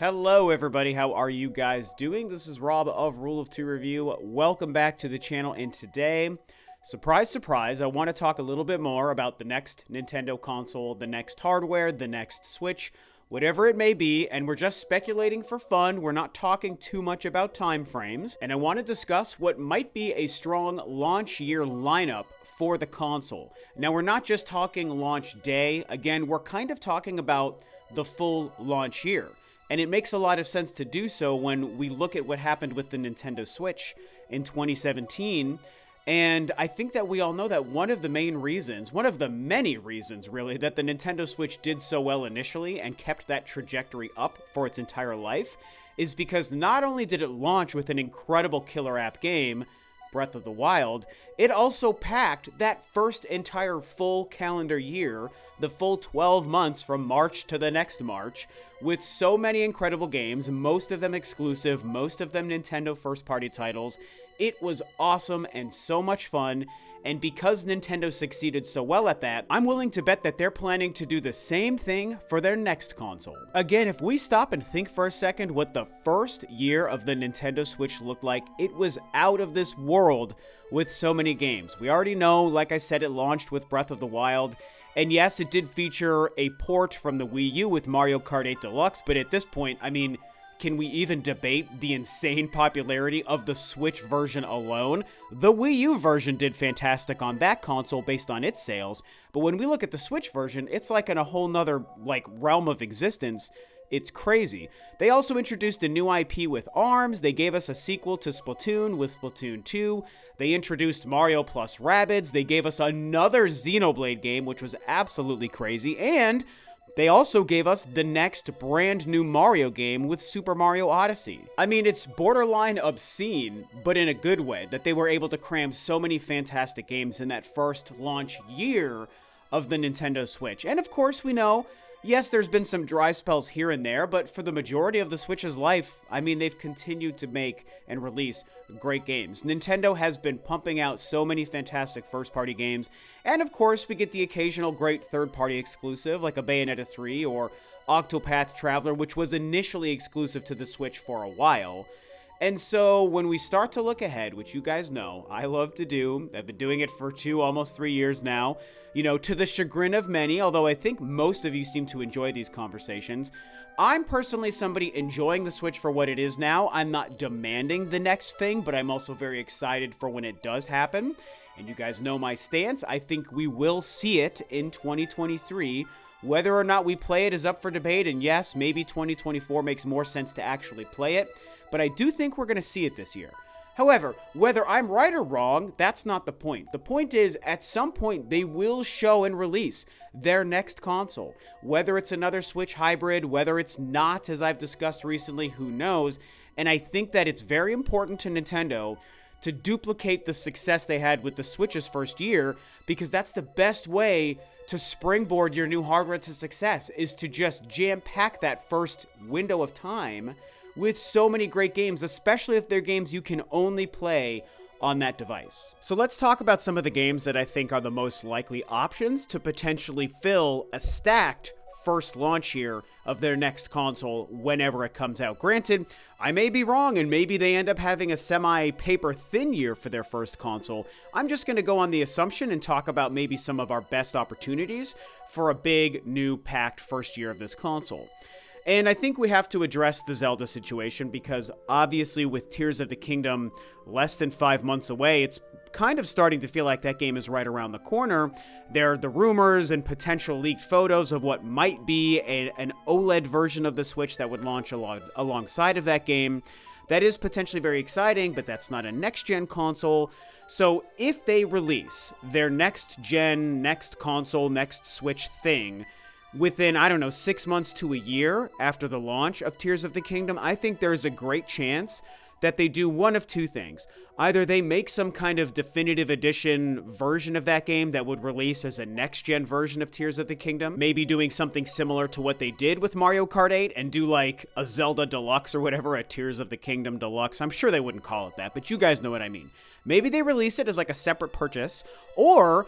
Hello everybody, how are you guys doing? This is Rob of Rule of Two Review. Welcome back to the channel, and today, surprise, surprise, I want to talk a little bit more about the next Nintendo console, the next hardware, the next Switch, whatever it may be, and we're just speculating for fun. We're not talking too much about time frames, and I want to discuss what might be a strong launch year lineup for the console. Now, we're not just talking launch day. Again, we're kind of talking about the full launch year. And it makes a lot of sense to do so when we look at what happened with the Nintendo Switch in 2017. And I think that we all know that one of the main reasons, one of the many reasons really, that the Nintendo Switch did so well initially and kept that trajectory up for its entire life is because not only did it launch with an incredible killer app game, Breath of the Wild, it also packed that first entire full calendar year, the full 12 months from March to the next March, with so many incredible games, most of them exclusive, most of them Nintendo first-party titles. It was awesome and so much fun, and because Nintendo succeeded so well at that, I'm willing to bet that they're planning to do the same thing for their next console. Again, if we stop and think for a second what the first year of the Nintendo Switch looked like, it was out of this world with so many games. We already know, like I said, it launched with Breath of the Wild, and yes, it did feature a port from the Wii U with Mario Kart 8 Deluxe, but at this point, I mean, can we even debate the insane popularity of the Switch version alone? The Wii U version did fantastic on that console based on its sales, but when we look at the Switch version, it's like in a whole nother, realm of existence. It's crazy. They also introduced a new IP with ARMS, they gave us a sequel to Splatoon with Splatoon 2, they introduced Mario plus Rabbids, they gave us another Xenoblade game, which was absolutely crazy, and they also gave us the next brand new Mario game with Super Mario Odyssey. I mean, it's borderline obscene, but in a good way, that they were able to cram so many fantastic games in that first launch year of the Nintendo Switch. And of course, we know, yes, there's been some dry spells here and there, but for the majority of the Switch's life, I mean, they've continued to make and release great games. Nintendo has been pumping out so many fantastic first-party games, and of course, we get the occasional great third-party exclusive, like a Bayonetta 3 or Octopath Traveler, which was initially exclusive to the Switch for a while. And so, when we start to look ahead, which you guys know I love to do, I've been doing it for almost 3 years now, you know, to the chagrin of many, although I think most of you seem to enjoy these conversations. I'm personally somebody enjoying the Switch for what it is now. I'm not demanding the next thing, but I'm also very excited for when it does happen. And you guys know my stance. I think we will see it in 2023. Whether or not we play it is up for debate, and yes, maybe 2024 makes more sense to actually play it, but I do think we're going to see it this year. However, whether I'm right or wrong, that's not the point. The point is, at some point, they will show and release their next console. Whether it's another Switch hybrid, whether it's not, as I've discussed recently, who knows? And I think that it's very important to Nintendo to duplicate the success they had with the Switch's first year, because that's the best way to springboard your new hardware to success, is to just jam-pack that first window of time with so many great games, especially if they're games you can only play on that device. So let's talk about some of the games that I think are the most likely options to potentially fill a stacked first launch year of their next console whenever it comes out. Granted, I may be wrong, and maybe they end up having a semi-paper-thin year for their first console. I'm just going to go on the assumption and talk about maybe some of our best opportunities for a big, new, packed first year of this console. And I think we have to address the Zelda situation because obviously with Tears of the Kingdom less than 5 months away, it's kind of starting to feel like that game is right around the corner. There are the rumors and potential leaked photos of what might be an OLED version of the Switch that would launch alongside of that game. That is potentially very exciting, but that's not a next-gen console. So if they release their next-gen, next console, next Switch thing within, 6 months to a year after the launch of Tears of the Kingdom, I think there's a great chance that they do one of two things. Either they make some kind of definitive edition version of that game that would release as a next-gen version of Tears of the Kingdom, maybe doing something similar to what they did with Mario Kart 8 and do like a Zelda Deluxe or whatever, a Tears of the Kingdom Deluxe. I'm sure they wouldn't call it that, but you guys know what I mean. Maybe they release it as like a separate purchase, or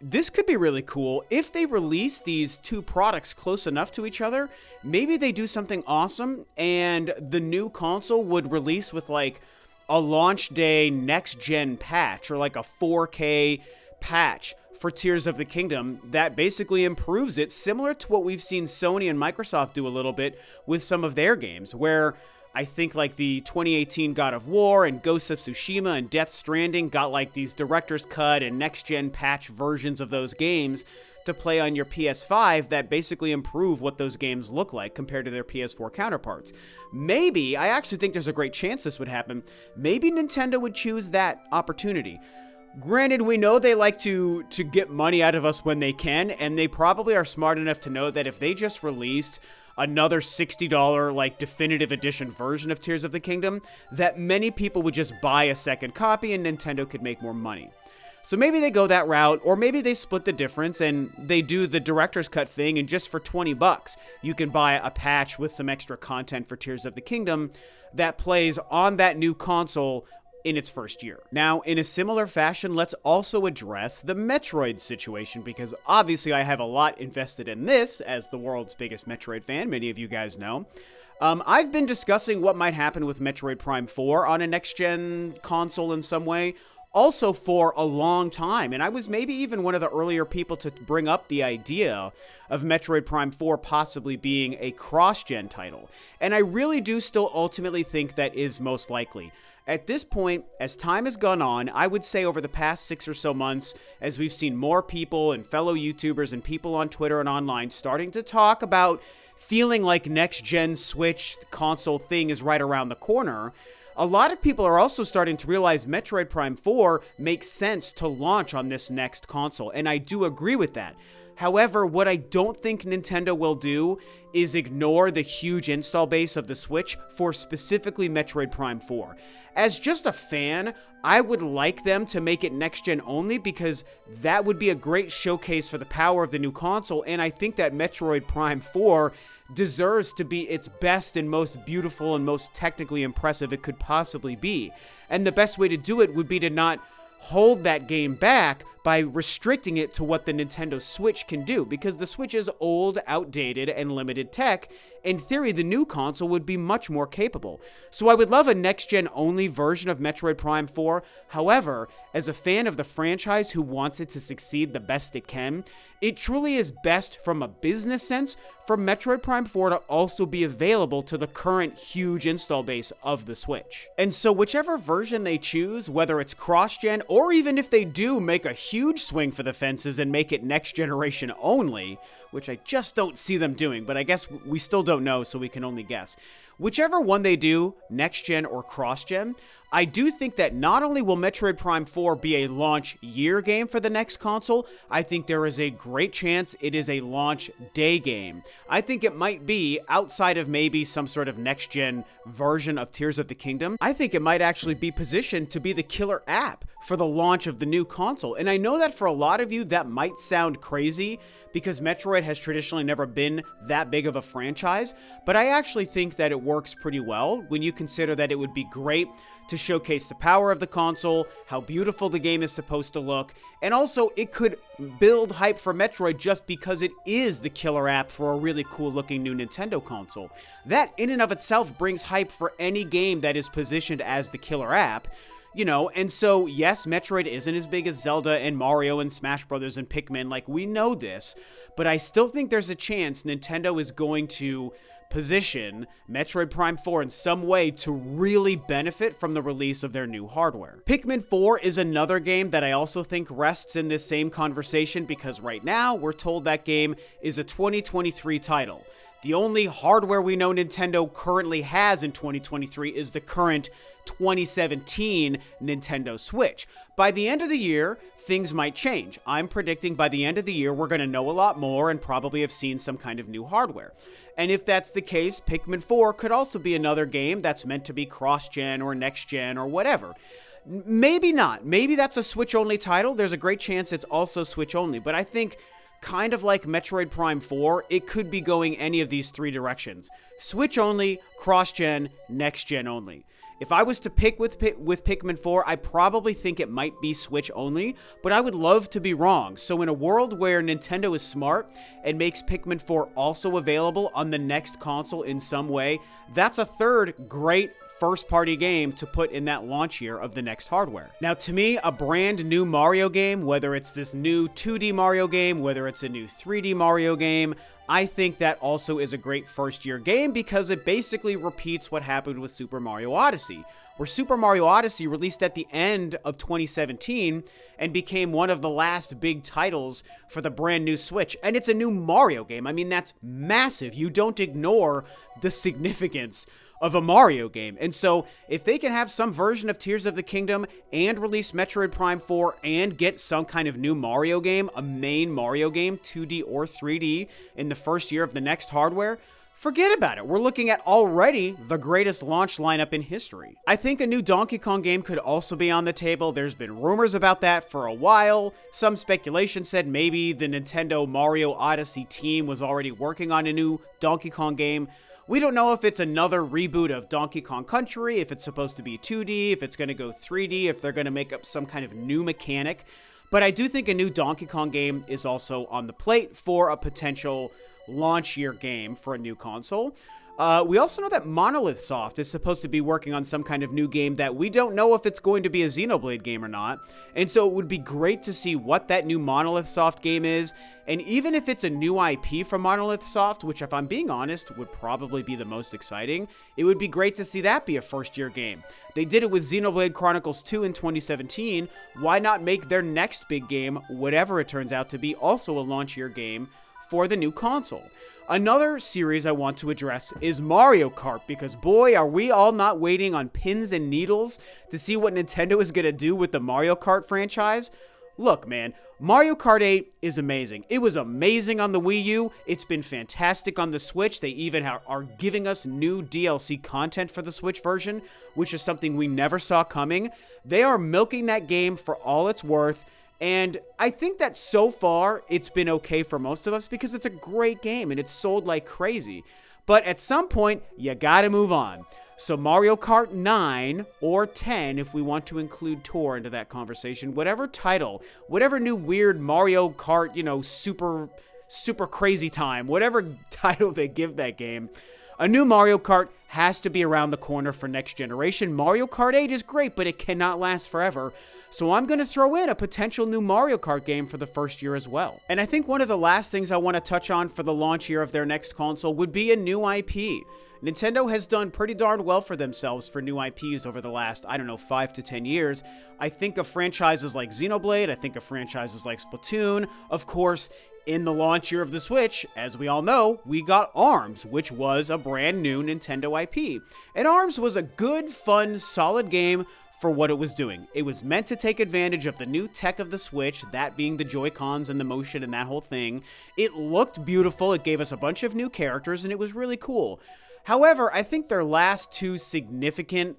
this could be really cool. If they release these two products close enough to each other, maybe they do something awesome and the new console would release with like a launch day next gen patch or like a 4K patch for Tears of the Kingdom that basically improves it, similar to what we've seen Sony and Microsoft do a little bit with some of their games, where I think like the 2018 God of War and Ghost of Tsushima and Death Stranding got like these director's cut and next-gen patch versions of those games to play on your PS5 that basically improve what those games look like compared to their PS4 counterparts. Maybe, I actually think there's a great chance this would happen, maybe Nintendo would choose that opportunity. Granted, we know they like to get money out of us when they can, and they probably are smart enough to know that if they just released another $60 like definitive edition version of Tears of the Kingdom, that many people would just buy a second copy and Nintendo could make more money. So maybe they go that route, or maybe they split the difference and they do the director's cut thing, and just for $20 you can buy a patch with some extra content for Tears of the Kingdom that plays on that new console in its first year. Now, in a similar fashion, let's also address the Metroid situation, because obviously I have a lot invested in this as the world's biggest Metroid fan, many of you guys know. I've been discussing what might happen with Metroid Prime 4 on a next-gen console in some way, also for a long time, and I was maybe even one of the earlier people to bring up the idea of Metroid Prime 4 possibly being a cross-gen title, and I really do still ultimately think that is most likely. At this point, as time has gone on, I would say over the past 6 or so months, as we've seen more people and fellow YouTubers and people on Twitter and online starting to talk about feeling like next-gen Switch console thing is right around the corner, a lot of people are also starting to realize Metroid Prime 4 makes sense to launch on this next console, and I do agree with that. However, what I don't think Nintendo will do is ignore the huge install base of the Switch for specifically Metroid Prime 4. As just a fan, I would like them to make it next-gen only, because that would be a great showcase for the power of the new console, and I think that Metroid Prime 4 deserves to be its best and most beautiful and most technically impressive it could possibly be. And the best way to do it would be to not hold that game back by restricting it to what the Nintendo Switch can do, because the Switch is old, outdated, and limited tech. In theory, the new console would be much more capable. So I would love a next-gen only version of Metroid Prime 4. However, as a fan of the franchise who wants it to succeed the best it can, it truly is best from a business sense for Metroid Prime 4 to also be available to the current huge install base of the Switch. And so whichever version they choose, whether it's cross-gen or even if they do make a huge swing for the fences and make it next generation only, which I just don't see them doing, but I guess we still don't know, so we can only guess. Whichever one they do, next-gen or cross-gen, I do think that not only will Metroid Prime 4 be a launch year game for the next console, I think there is a great chance it is a launch day game. I think it might be, outside of maybe some sort of next-gen version of Tears of the Kingdom, I think it might actually be positioned to be the killer app for the launch of the new console. And I know that for a lot of you that might sound crazy, because Metroid has traditionally never been that big of a franchise, but I actually think that it works pretty well when you consider that it would be great to showcase the power of the console, how beautiful the game is supposed to look, and also it could build hype for Metroid just because it is the killer app for a really cool looking new Nintendo console. That in and of itself brings hype for any game that is positioned as the killer app. You know, and so, yes, Metroid isn't as big as Zelda and Mario and Smash Brothers and Pikmin, like, we know this, but I still think there's a chance Nintendo is going to position Metroid Prime 4 in some way to really benefit from the release of their new hardware. Pikmin 4 is another game that I also think rests in this same conversation, because right now, we're told that game is a 2023 title. The only hardware we know Nintendo currently has in 2023 is the current 2017 Nintendo Switch. By the end of the year, things might change. I'm predicting by the end of the year, we're going to know a lot more and probably have seen some kind of new hardware. And if that's the case, Pikmin 4 could also be another game that's meant to be cross-gen or next-gen or whatever. Maybe not. Maybe that's a Switch-only title. There's a great chance it's also Switch-only. But I think, kind of like Metroid Prime 4, it could be going any of these three directions. Switch-only, cross-gen, next-gen only. If I was to pick with Pikmin 4, I probably think it might be Switch only, but I would love to be wrong. So in a world where Nintendo is smart and makes Pikmin 4 also available on the next console in some way, that's a third great first-party game to put in that launch year of the next hardware. Now, to me, a brand new Mario game, whether it's this new 2D Mario game, whether it's a new 3D Mario game, I think that also is a great first-year game because it basically repeats what happened with Super Mario Odyssey, where Super Mario Odyssey released at the end of 2017 and became one of the last big titles for the brand new Switch. And it's a new Mario game. I mean, that's massive. You don't ignore the significance of a Mario game. And so if they can have some version of Tears of the Kingdom and release Metroid Prime 4 and get some kind of new Mario game, a main Mario game, 2D or 3D, in the first year of the next hardware, forget about it. We're looking at already the greatest launch lineup in history. I think a new Donkey Kong game could also be on the table. There's been rumors about that for a while. Some speculation said maybe the Nintendo Mario Odyssey team was already working on a new Donkey Kong game. We don't know if it's another reboot of Donkey Kong Country, if it's supposed to be 2D, if it's going to go 3D, if they're going to make up some kind of new mechanic. But I do think a new Donkey Kong game is also on the plate for a potential launch year game for a new console. We also know that Monolith Soft is supposed to be working on some kind of new game that we don't know if it's going to be a Xenoblade game or not. And so it would be great to see what that new Monolith Soft game is. And even if it's a new IP from Monolith Soft, which if I'm being honest, would probably be the most exciting, it would be great to see that be a first-year game. They did it with Xenoblade Chronicles 2 in 2017. Why not make their next big game, whatever it turns out to be, also a launch year game for the new console? Another series I want to address is Mario Kart, because boy, are we all not waiting on pins and needles to see what Nintendo is going to do with the Mario Kart franchise. Look, man, Mario Kart 8 is amazing. It was amazing on the Wii U. It's been fantastic on the Switch. They even are giving us new DLC content for the Switch version, which is something we never saw coming. They are milking that game for all it's worth. And I think that so far, it's been okay for most of us because it's a great game and it's sold like crazy. But at some point, you gotta move on. So Mario Kart 9 or 10, if we want to include Tour into that conversation, whatever title, whatever new weird Mario Kart, super crazy time, whatever title they give that game, a new Mario Kart has to be around the corner for next generation. Mario Kart 8 is great, but it cannot last forever. So I'm going to throw in a potential new Mario Kart game for the first year as well. And I think one of the last things I want to touch on for the launch year of their next console would be a new IP. Nintendo has done pretty darn well for themselves for new IPs over the last, 5 to 10 years. I think of franchises like Xenoblade, I think of franchises like Splatoon. Of course, in the launch year of the Switch, as we all know, we got ARMS, which was a brand new Nintendo IP. And ARMS was a good, fun, solid game for what it was doing. It was meant to take advantage of the new tech of the Switch, that being the Joy-Cons and the motion and that whole thing. It looked beautiful, it gave us a bunch of new characters, and it was really cool. However, I think their last two significant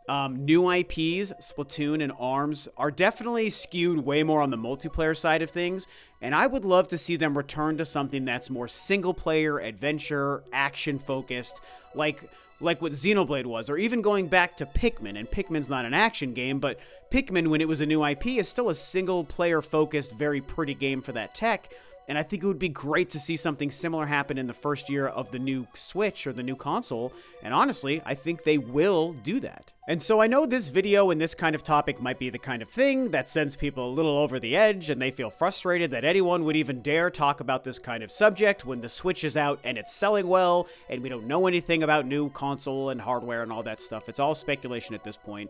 new IPs, Splatoon and ARMS, are definitely skewed way more on the multiplayer side of things, and I would love to see them return to something that's more single-player, adventure, action-focused, like what Xenoblade was, or even going back to Pikmin, and Pikmin's not an action game, but Pikmin, when it was a new IP, is still a single-player focused, very pretty game for that tech, and I think it would be great to see something similar happen in the first year of the new Switch or the new console, and honestly, I think they will do that. And so I know this video and this kind of topic might be the kind of thing that sends people a little over the edge, and they feel frustrated that anyone would even dare talk about this kind of subject when the Switch is out and it's selling well, and we don't know anything about new console and hardware and all that stuff. It's all speculation at this point.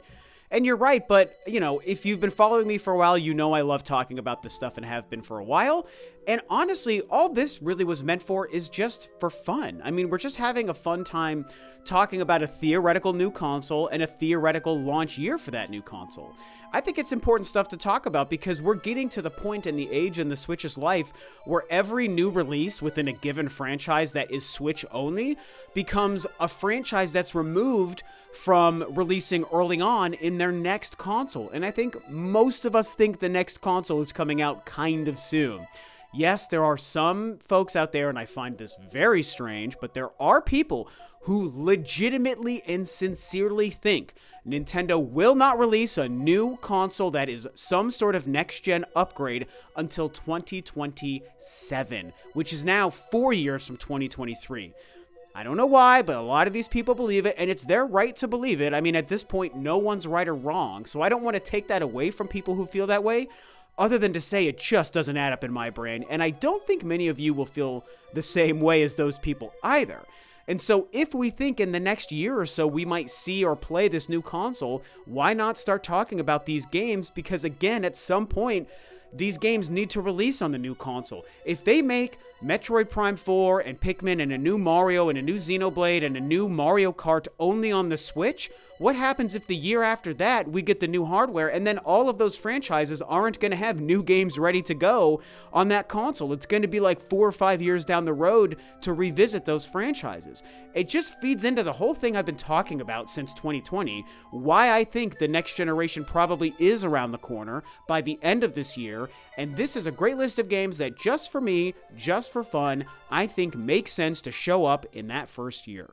And you're right, but, if you've been following me for a while, you know I love talking about this stuff and have been for a while. And honestly, all this really was meant for is just for fun. I mean, we're just having a fun time talking about a theoretical new console and a theoretical launch year for that new console. I think it's important stuff to talk about because we're getting to the point in the age in the Switch's life where every new release within a given franchise that is Switch only becomes a franchise that's removed from releasing early on in their next console. And I think most of us think the next console is coming out kind of soon. Yes, there are some folks out there, and I find this very strange, but there are people who legitimately and sincerely think Nintendo will not release a new console that is some sort of next-gen upgrade until 2027, which is now 4 years from 2023. I don't know why, but a lot of these people believe it, and it's their right to believe it. I mean, at this point, no one's right or wrong, so I don't want to take that away from people who feel that way, other than to say it just doesn't add up in my brain, and I don't think many of you will feel the same way as those people either. And so if we think in the next year or so we might see or play this new console, why not start talking about these games? Because again, at some point, these games need to release on the new console. If they make Metroid Prime 4 and Pikmin and a new Mario and a new Xenoblade and a new Mario Kart only on the Switch, what happens if the year after that we get the new hardware and then all of those franchises aren't going to have new games ready to go on that console? It's going to be like 4 or 5 years down the road to revisit those franchises. It just feeds into the whole thing I've been talking about since 2020, why I think the next generation probably is around the corner by the end of this year, and this is a great list of games that just for me, just for fun, I think make sense to show up in that first year.